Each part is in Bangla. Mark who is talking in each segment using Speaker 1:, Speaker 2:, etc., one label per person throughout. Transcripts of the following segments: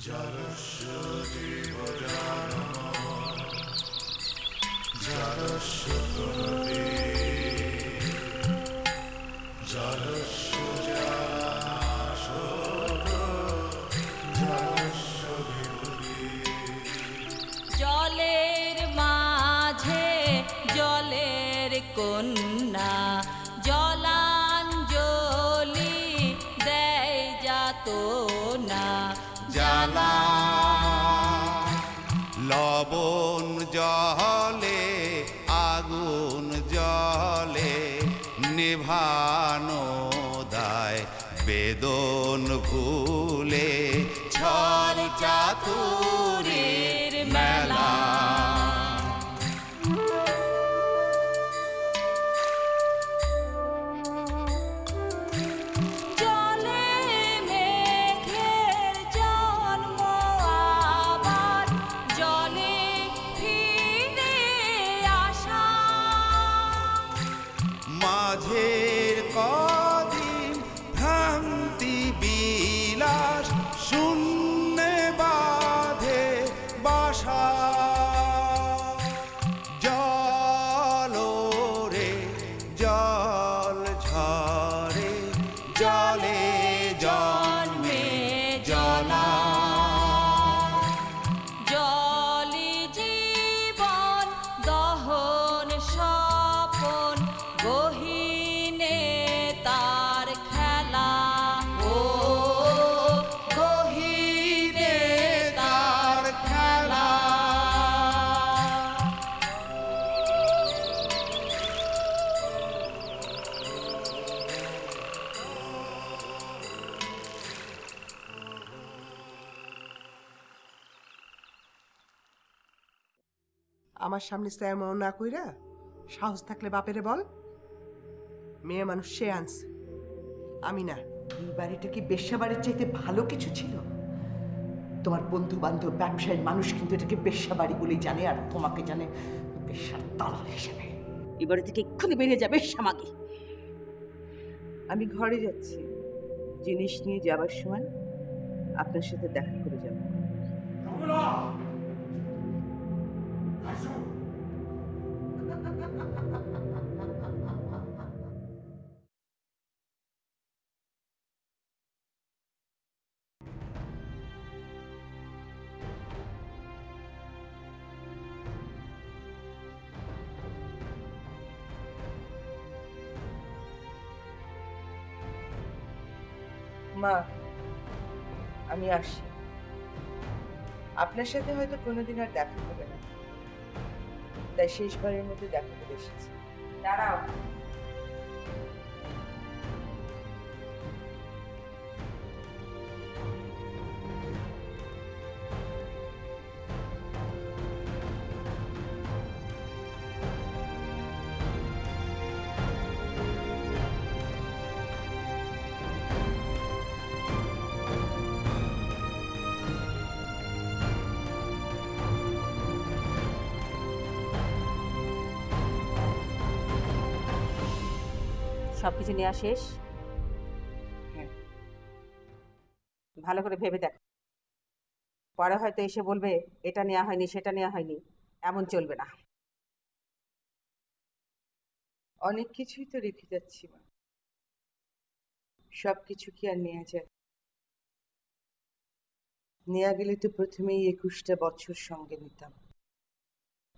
Speaker 1: জলস্য জীবজানম জলস্য প্রণতি জলস্য জলাশয় জলস্য বিভূতি।
Speaker 2: জলের মাঝে জলের কন্যা জলাঞ্জলি দেয় যাত না
Speaker 3: জ্বালা লবণ জলে আগুন জলে নিভানো দায় বেদন ভুলে ছল চাতুরীর মেলা। মাঝের কদিন ভ্রান্তি বিলাস শূন্যে বাঁধে বাসা। জল রে জল ঝরে জলে জন্মে জলা।
Speaker 2: জলি জীবন দহন স্বপন গহীনে তার খেলা
Speaker 3: ও গহীনে তার খেলা।
Speaker 4: আমার সামনে স্যামও না কইরা সাহস থাকলে বাপেরে বল। মেয়ে মানুষ সে আনছে, আমি না।
Speaker 5: এই বাড়িটা কি বেশ্যা বাড়ির চাইতে ভালো কিছু ছিল? তোমার বন্ধু বান্ধব ব্যবসায়ী মানুষ কিন্তু এটাকে বেশ্যা বাড়ি বলেই জানে, আর তোমাকে জানে বেশ্যার দালাল হিসেবে। এই বাড়ি থেকে এক্ষুনি বেরিয়ে যাবে শ্যামাকে। আমি ঘরে যাচ্ছি, জিনিস নিয়ে যাবার সময় আপনার সাথে দেখা করে যাব। মা, আমি আসি। আপনার সাথে হয়তো কোনোদিন আর দেখা হবে না, তাই শেষবারের মধ্যে দেখা করে এসেছি। দাঁড়াও।
Speaker 6: সবকিছু নেওয়া শেষ?
Speaker 5: হ্যাঁ।
Speaker 6: ভালো করে ভেবে দেখ, পরে হয়তো এসে বলবে এটা নেওয়া হয়নি সেটা নেওয়া হয়নি। এমন চলবে না।
Speaker 5: অনেক কিছুই তো রেখে যাচ্ছি মা, সব কিছু কি আর নেওয়া যায়? নেওয়া গেলে তো প্রথমেই 21টা বছর সঙ্গে নিতাম,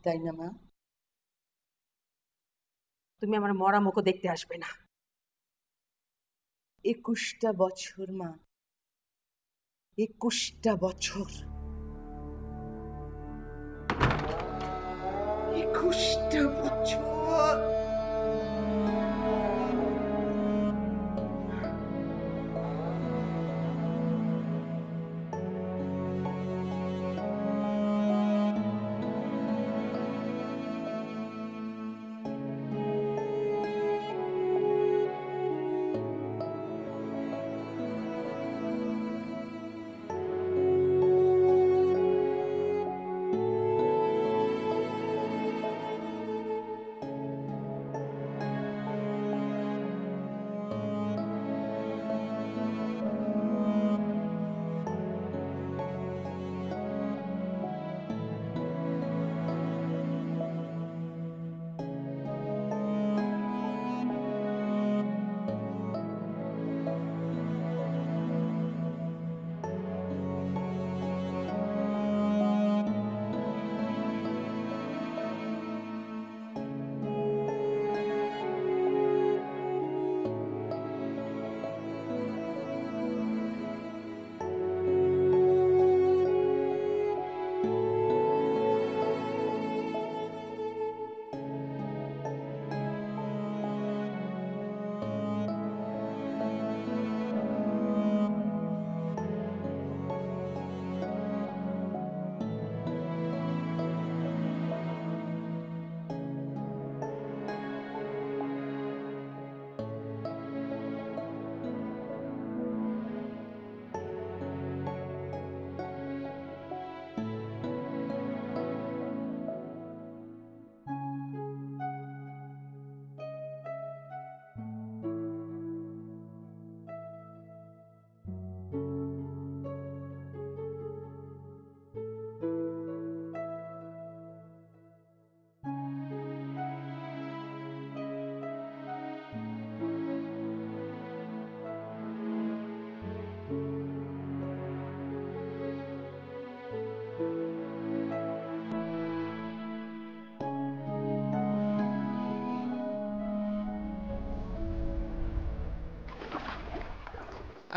Speaker 5: তাই না মা?
Speaker 6: তুমি আমার মরা মুখও দেখতে আসবে না।
Speaker 5: 21টা বছর মা, 21টা বছর, 21টা বছর।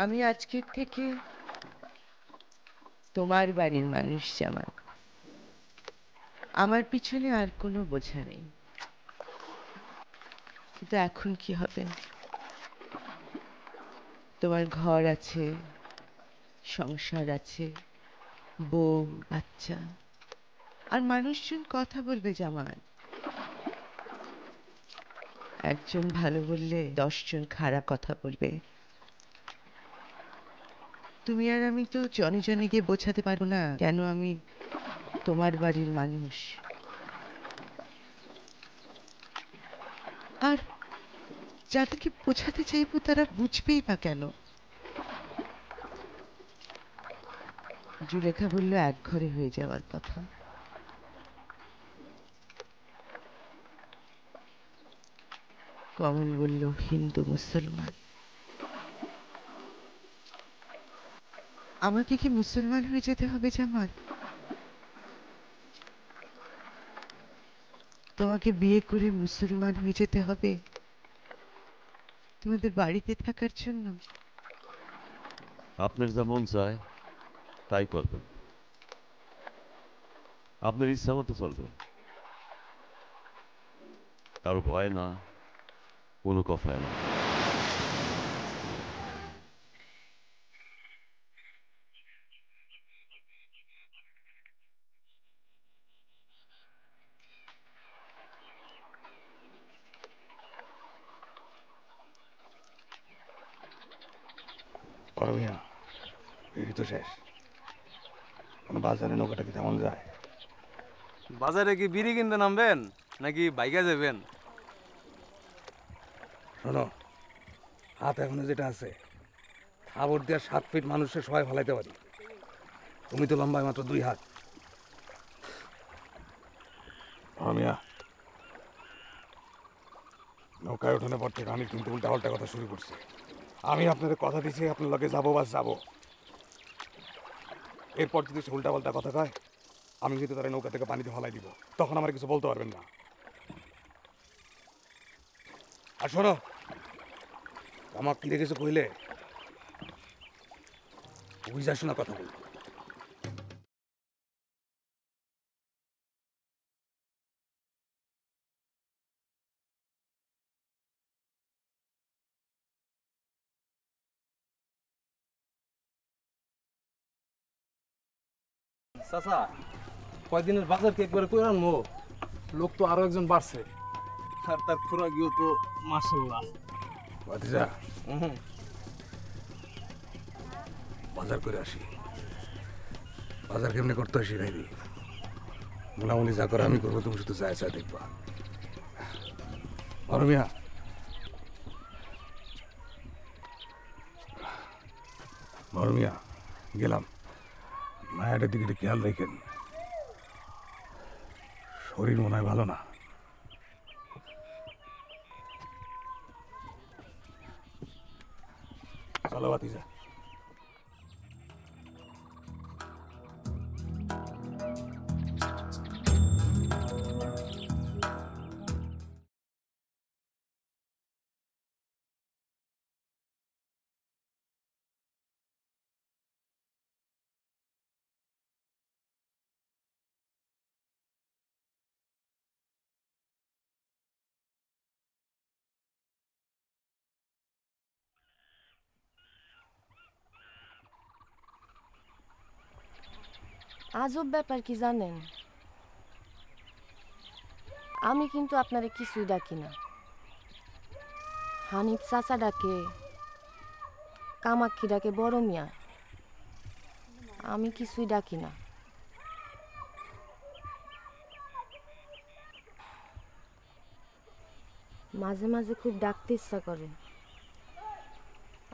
Speaker 7: আমি আজকের থেকে তোমার বাড়ির মানুষ জামাল। আমার পিছনে আর কোনো বোঝা নেই। কিন্তু এখন কি হবে? তোমার ঘর আছে, সংসার আছে, বউ বাচ্চা, আর মানুষজন কথা বলবে জামাল। একজন ভালো বললে 10 জন খারাপ কথা বলবে। তুমি আর আমি তো জনে জনে গিয়ে বোঝাতে পারবো না কেন আমি তোমার বাড়ির মানুষ। আর যাদেরকে বোঝাতে চাইবো তারা বুঝবেই বা কেন? জুলেখা বলল এক ঘরে হয়ে যাওয়ার কথা। কমল বলল হিন্দু মুসলমান। আমাকে কি মুসলমান হয়ে যেতে হবে জামাল? তোমাকে বিয়ে করে মুসলমান হয়ে যেতে হবে তোমাদের বাড়িতে থাকার জন্য?
Speaker 8: আপনার যা মন চায় তাই করবেন, আপনার ইচ্ছা মতো চলবেন। কারো ভয় না, কোনো কথায় না।
Speaker 1: করবিয়া এই তো শেষ। বাজারে নৌকাটা কি তেমন যায়?
Speaker 9: বাজারে কি বিড়ি কিনতে নামবেন নাকি বাইকে যাবেন?
Speaker 1: শোনো, হাত এখনো যেটা আছে খাবার দেওয়ার 7 ফিট মানুষের সবাই ফেলাইতে পারি। তুমি তো লম্বায় মাত্র 2 হাত। রমিয়া, নৌকায় ওঠানোর পর থেকে আমি কিন্তু উল্টা পাল্টা কথা শুরু করছি। আমি আপনাদের কথা দিচ্ছি আপনার লগে যাবো বা যাবো। এরপর যদি সে উল্টা পাল্টা কথা কয় আমি কিন্তু তারা নৌকা থেকে পানিতে ফেলাই দিব, তখন আমার কিছু বলতে পারবেন না। আর শোনো, আমার কিনে কিছু কইলে বুঝা শোনা কথা বলবো।
Speaker 9: চাচা, কয়দিনের বাজার কেক করে কই আনবো? লোক তো আরো একজন বাড়ছে, আর তার খোরাকিও তো মাশাআল্লাহ।
Speaker 1: ভাতিজা, বাজার করে আসি। বাজার কেমনে করতে আসি ভাইবি, মোলামুলি যা করে আমি করবো, তুমি শুধু চায় চায় দেখবা। মিয়া, মিয়া গেলাম। মায়ের দিকে একটু খেয়াল রেখেন, শরীর মনে হয় ভালো না। চলো ভাতিজা।
Speaker 10: আজব ব্যাপার কি জানেন, আমি কিন্তু আপনারে কিছুই ডাকি না। হানিফ চাচা ডাকে, কামাক্ষী ডাকে বড় মিয়া, আমি কিছুই ডাকি না। মাঝে মাঝে খুব ডাকতে ইচ্ছা করে,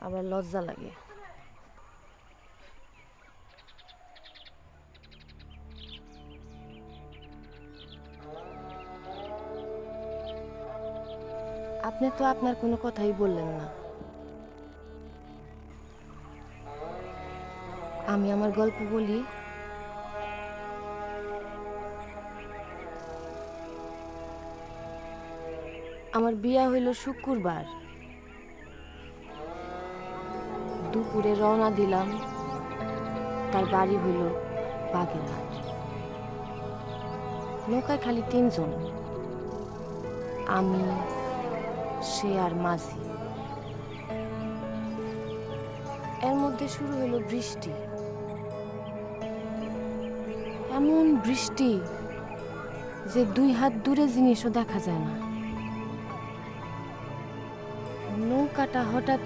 Speaker 10: আবার লজ্জা লাগে। আপনি তো আপনার কোনো কথাই বললেন না। আমি আমার গল্প বলি। আমার বিয়া হইল শুক্রবার, দুপুরে রওনা দিলাম, তার বাড়ি হইল বাগেরহাট। নৌকায় খালি 3 জন, আমি, সে আর মাঝি। এর মধ্যে শুরু হইল বৃষ্টি, এমন বৃষ্টি যে 2 হাত দূরে জিনিসও দেখা যায় না। নৌকাটা হঠাৎ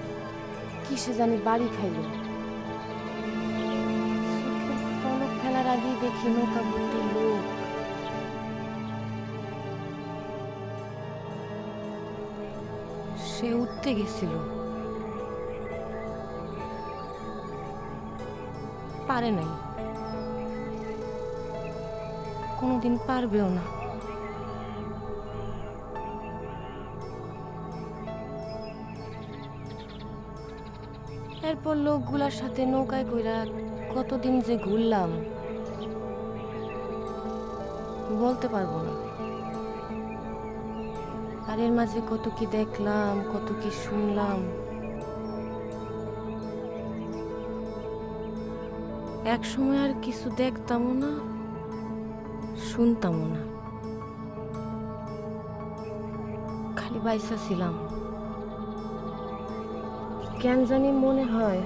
Speaker 10: কিসে জানি বাড়ি খাইল। চোখের পলক ফেলার আগেই দেখি নৌকা ভর্তি লোক। সে উঠতে গেছিল, পারে নাই, কোনোদিন পারবেও না। এরপর লোকগুলার সাথে নৌকায় কইরা কতদিন যে ঘুরলাম বলতে পারবো না। আর এর মাঝে কত কি দেখলাম, কত কি শুনলাম। এক সময় আর কিছু দেখতামও না, শুনতামও না, খালি বাইসা ছিলাম। কেন জানি মনে হয়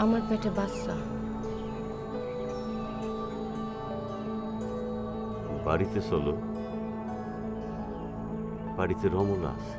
Speaker 10: আমার পেটে বাচ্চা।
Speaker 8: বাড়িতে চলো, বাড়িতে রমনা আছে।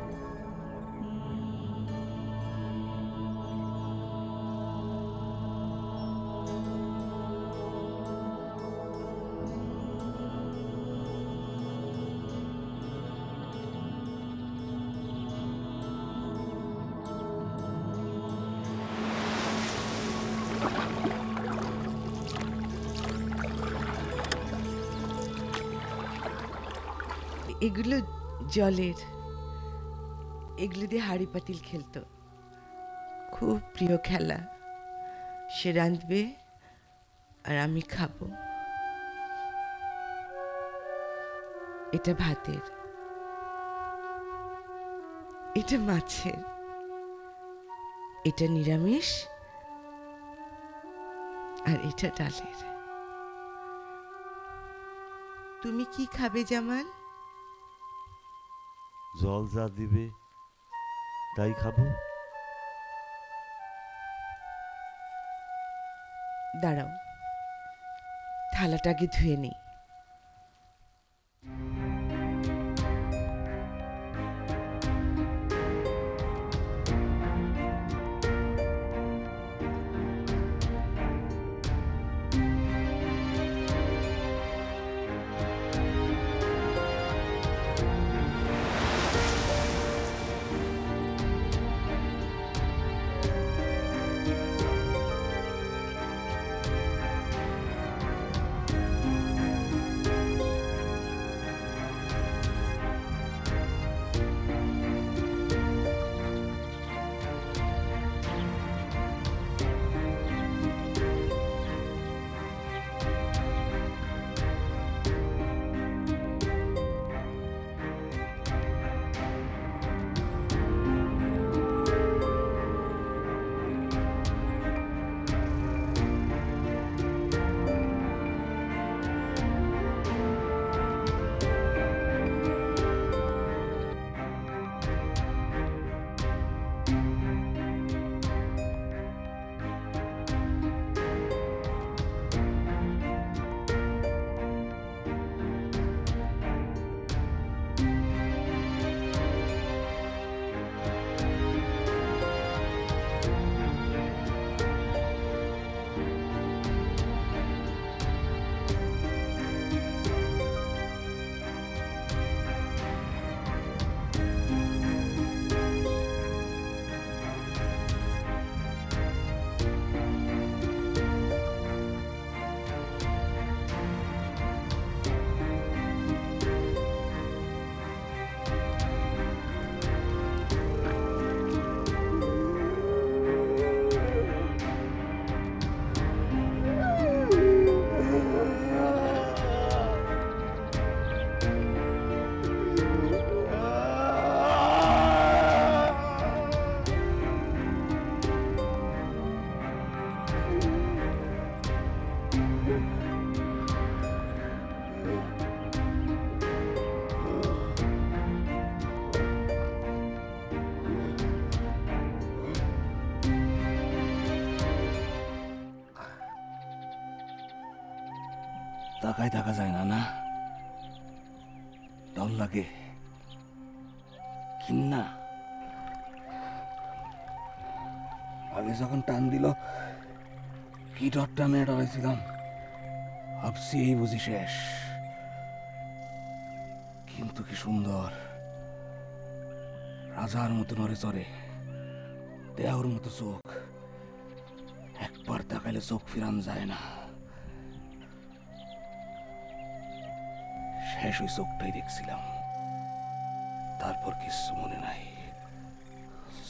Speaker 7: এগুলো জলের, এগুলো দিয়ে হাড়ি পাতিল খেলতো, খুব প্রিয় খেলা। সে রাঁধবে আর আমি খাবো। এটা ভাতের, এটা মাছের, এটা নিরামিষ, আর এটা ডালের। তুমি কি খাবে জামাল?
Speaker 8: জল যা দিবে তাই খাবো।
Speaker 7: দাঁড়াও, থালাটাকে ধুয়ে নেই।
Speaker 1: তাকায় থাকা যায় না, না? ডর লাগে, কিন্না? আগে যখন টান দিল কি ডরটা মেয়ে ডরাইছিলাম, ভাবছি এই বুঝি শেষ। কিন্তু কি সুন্দর, রাজার মতো নড়ে চড়ে, দেহর মতো চোখ, একবার তাকাইলে চোখ ফিরান যায় না। শেষ ওই চোখটাই দেখছিলাম, তারপর কিছু মনে নাই।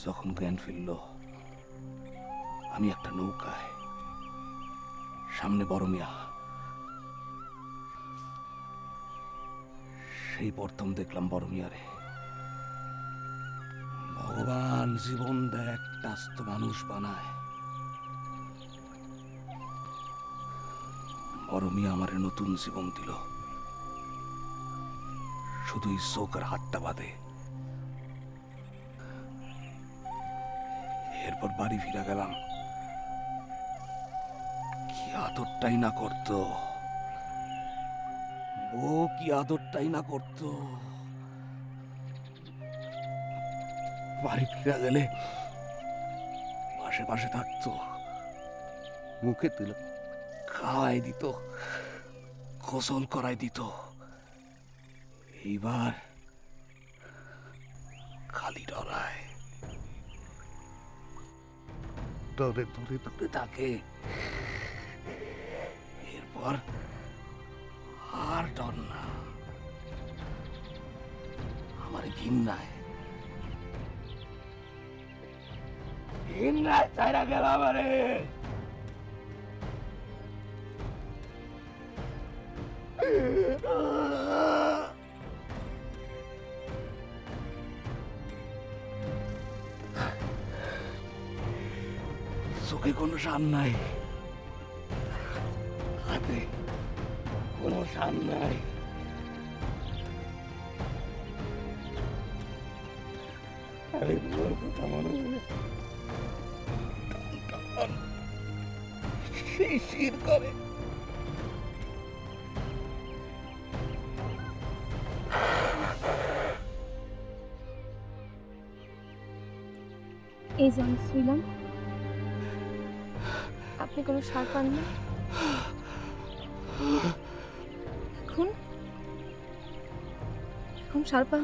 Speaker 1: যখন জ্ঞান ফিরল, আমি একটা নৌকায়, সামনে বড় মিয়া। সেই প্রথম দেখলাম বড় মিয়ারে। ভগবান জীবন দেয়, একটা আস্ত মানুষ বানায়। বড় মিয়া আমারে নতুন জীবন দিল, শুধু এই চোখের হাতটা বাদে। এরপর বাড়ি ফিরে গেলাম, কি আদরটাই না করতো ও, কি আদরটাই না করতো। বাড়ি ফিরে গেলে পাশে পাশে থাকতো, মুখে তুলে খাওয়াই দিত, গোসল করাই দিত। এইবার খালি ডরায়, ডরে ধরে ধরে থাকে। এরপর আর ডর না, আমার ঘৃণায় ঘৃণায় চাইরা গেল আমারে। চোখে কোনো শান নাই, হাতে কোনো শান নাই। আরে তোর কথা মনে হলে শিরশির করে।
Speaker 10: এই যে আমি শুইলাম, আপনি কোনো সার পান না? এখন এখন সার পান?